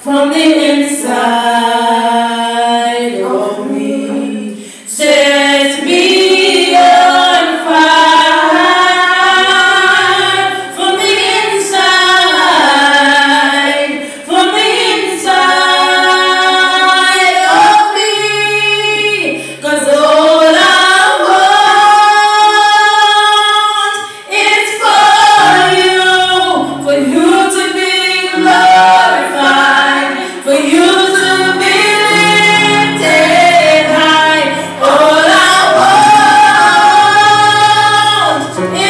from the inside of me. Set me on fire from the inside of me. 'Cause all I want is for you to be glorified, for you to be lifted high. All I want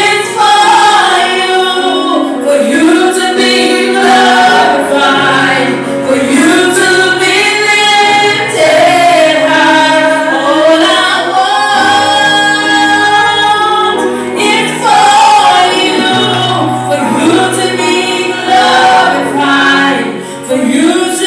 is for you to be glorified, for you to be lifted high. All I want is for you to be glorified, for you to